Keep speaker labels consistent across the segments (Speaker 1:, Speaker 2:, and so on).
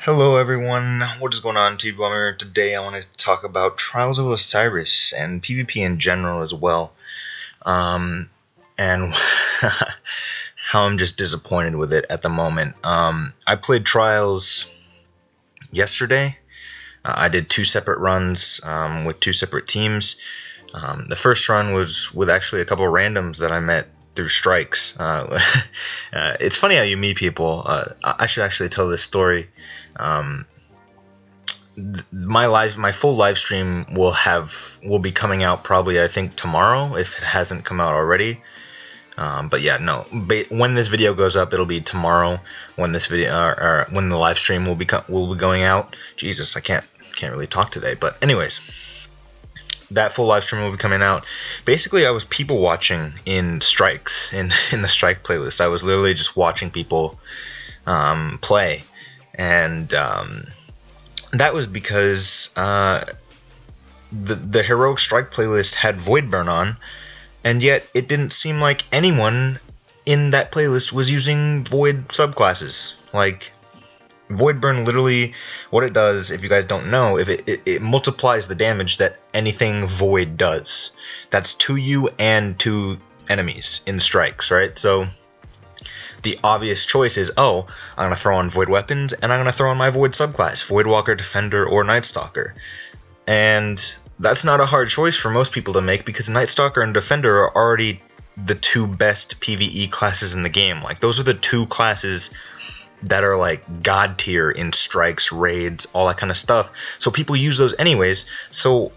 Speaker 1: Hello everyone, what is going on, T-Bomber? Today I want to talk about Trials of Osiris and PvP in general as well. And how I'm just disappointed with it at the moment. I played Trials yesterday. I did 2 separate runs with 2 separate teams. The first run was with actually a couple of randoms that I met through strikes. It's funny how you meet people. I should actually tell this story. My full live stream will be coming out probably, I think, tomorrow, if it hasn't come out already. But yeah, no. When this video goes up, it'll be tomorrow. When this video, or when the live stream will be going out. Jesus, I can't really talk today. But anyways, that full live stream will be coming out. Basically, I was people watching in strikes in the strike playlist. I was literally just watching people play, and that was because the heroic strike playlist had Voidburn on, and yet it didn't seem like anyone in that playlist was using Void subclasses. Like, Voidburn literally, what it does, if you guys don't know, if it multiplies the damage that anything Void does. That's to you and to enemies in strikes, right? So the obvious choice is, oh, I'm going to throw on Void weapons, and I'm going to throw on my Void subclass, Voidwalker, Defender, or Nightstalker. And that's not a hard choice for most people to make, because Nightstalker and Defender are already the 2 best PvE classes in the game. Like, those are the 2 classes that are like god tier in strikes, raids, all that kind of stuff. So people use those anyways. So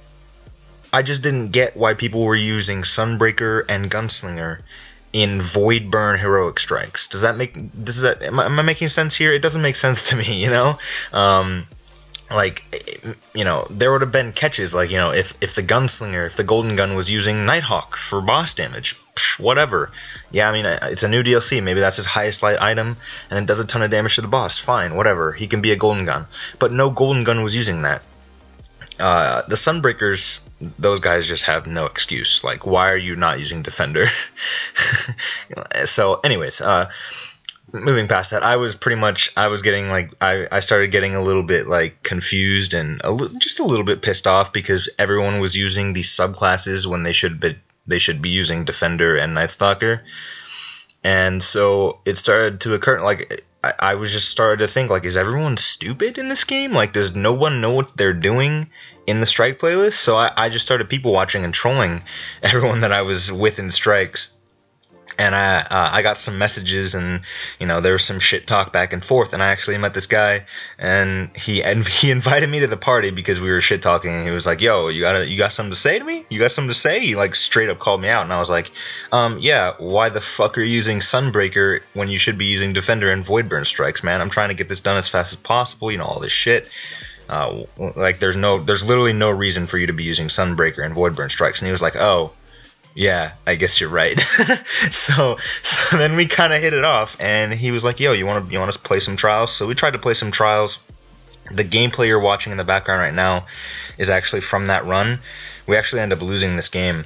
Speaker 1: I just didn't get why people were using Sunbreaker and Gunslinger in Voidburn heroic strikes. Am I making sense here? It doesn't make sense to me, you know? There would have been catches, like, you know, if the Gunslinger, if the Golden Gun was using Nighthawk for boss damage, whatever. Yeah, I mean, it's a new DLC, maybe that's his highest light item, and it does a ton of damage to the boss, fine, whatever, he can be a Golden Gun. But no Golden Gun was using that. The Sunbreakers, those guys just have no excuse. Like, why are you not using Defender? So, anyways, moving past that, I started getting a little bit like confused and just a little bit pissed off because everyone was using these subclasses when they should be using Defender and Nightstalker. And so it started to occur, like, I was just started to think, like, is everyone stupid in this game? Like, does no one know what they're doing in the strike playlist? So I just started people watching and trolling everyone that I was with in strikes. And I got some messages, and, you know, there was some shit talk back and forth, and I actually met this guy, and he invited me to the party because we were shit talking, and he was like, yo, you got something to say to me? You got something to say? He, like, straight up called me out, and I was like, yeah, why the fuck are you using Sunbreaker when you should be using Defender and Voidburn strikes, man? I'm trying to get this done as fast as possible, you know, all this shit. Like, there's literally no reason for you to be using Sunbreaker and Voidburn strikes. And he was like, oh, yeah, I guess you're right. so then we kind of hit it off, and he was like, yo, you want to play some Trials? So we tried to play some Trials. The gameplay you're watching in the background right now is actually from that run. We actually ended up losing this game,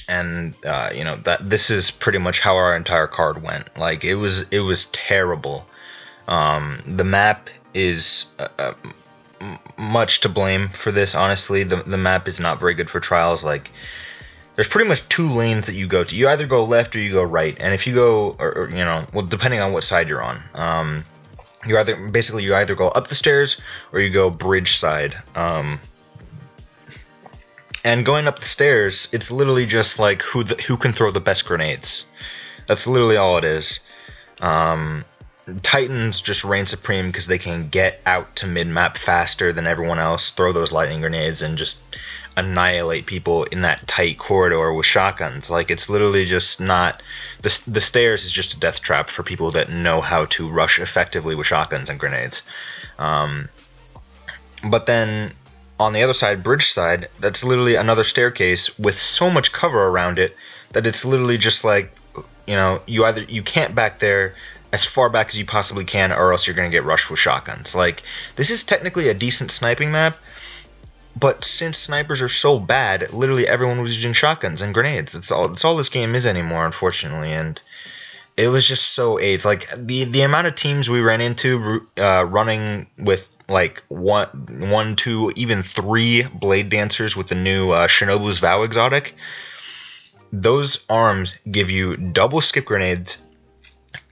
Speaker 1: and you know, this is pretty much how our entire card went. Like, it was terrible. The map is much to blame for this, honestly. The map is not very good for Trials. Like, there's pretty much 2 lanes that you go to. You either go left or you go right. And if you go, or you know, well, depending on what side you're on, you either go up the stairs or you go bridge side. And going up the stairs, it's literally just like who can throw the best grenades. That's literally all it is. Titans just reign supreme because they can get out to mid-map faster than everyone else, throw those lightning grenades, and just annihilate people in that tight corridor with shotguns. Like, it's literally just not... The stairs is just a death trap for people that know how to rush effectively with shotguns and grenades. But then, on the other side, bridge side, that's literally another staircase with so much cover around it that it's literally just like, you know, you can't back there as far back as you possibly can, or else you're going to get rushed with shotguns. Like, this is technically a decent sniping map, but since snipers are so bad, literally everyone was using shotguns and grenades. It's all this game is anymore, unfortunately, and it was just so AIDS. Like the amount of teams we ran into running with like one, two, even three blade dancers with the new Shinobu's Vow exotic. Those arms give you double skip grenades,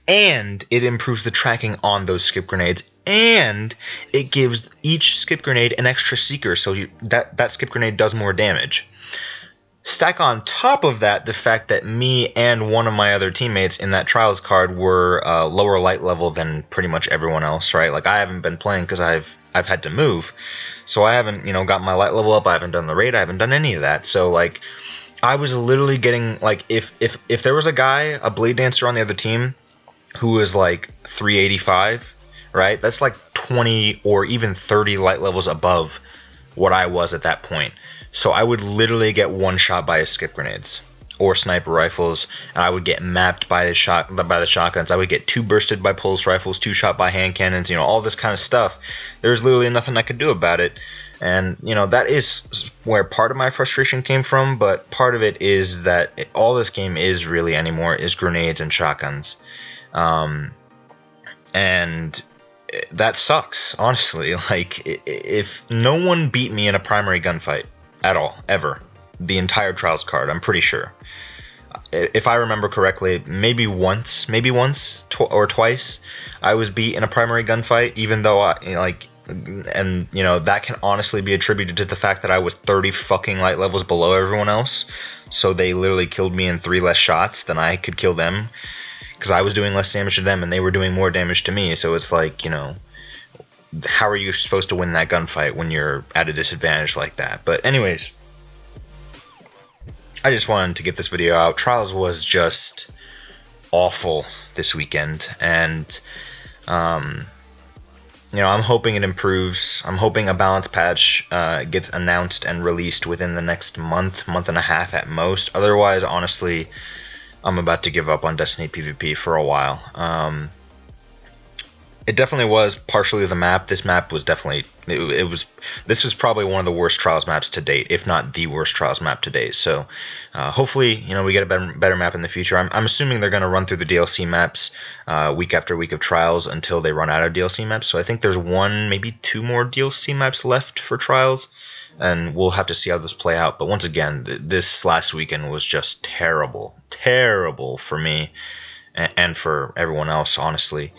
Speaker 1: and it improves the tracking on those skip grenades, and it gives each skip grenade an extra seeker, so that skip grenade does more damage. Stack on top of that the fact that me and one of my other teammates in that Trials card were lower light level than pretty much everyone else, right? Like, I haven't been playing because I've had to move, so I haven't, got my light level up. I haven't done the raid. I haven't done any of that. So, like, I was literally getting, like, if there was a guy, a blade dancer on the other team who was like 385, right? That's like 20 or even 30 light levels above what I was at that point. So I would literally get one shot by his skip grenades or sniper rifles, and I would get mapped by the shotguns. I would get two bursted by pulse rifles, two shot by hand cannons, all this kind of stuff. There's literally nothing I could do about it. And, that is where part of my frustration came from, but part of it is that all this game is really anymore is grenades and shotguns. And that sucks, honestly. Like, if no one beat me in a primary gunfight at all, ever, the entire Trials card, I'm pretty sure. If I remember correctly, maybe once or twice, I was beat in a primary gunfight, even though that can honestly be attributed to the fact that I was 30 fucking light levels below everyone else. So they literally killed me in 3 less shots than I could kill them, because I was doing less damage to them and they were doing more damage to me. So it's like, how are you supposed to win that gunfight when you're at a disadvantage like that? But anyways, I just wanted to get this video out. Trials was just awful this weekend, and I'm hoping it improves. I'm hoping a balance patch gets announced and released within the next month and a half at most. Otherwise, honestly, I'm about to give up on Destiny PvP for a while. It definitely was partially the map. This map was definitely, this was probably one of the worst Trials maps to date, if not the worst Trials map to date. So hopefully, we get a better map in the future. I'm assuming they're going to run through the DLC maps week after week of Trials until they run out of DLC maps. So I think there's 1, maybe 2 more DLC maps left for Trials, and we'll have to see how this play out. But once again, this last weekend was just terrible for me and for everyone else, honestly.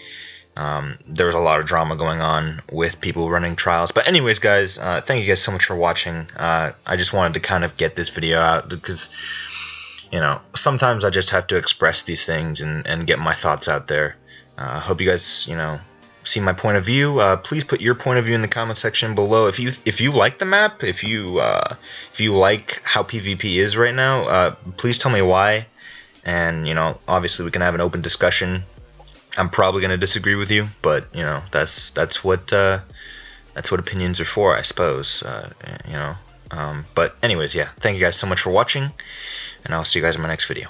Speaker 1: There was a lot of drama going on with people running Trials. But anyways, guys, thank you guys so much for watching. I just wanted to kind of get this video out because, sometimes I just have to express these things and get my thoughts out there. Hope you guys, see my point of view. Please put your point of view in the comment section below. If you like the map, if you like how PvP is right now, please tell me why. And, obviously we can have an open discussion. I'm probably going to disagree with you, but that's what opinions are for, I suppose. But anyways, yeah, thank you guys so much for watching, and I'll see you guys in my next video.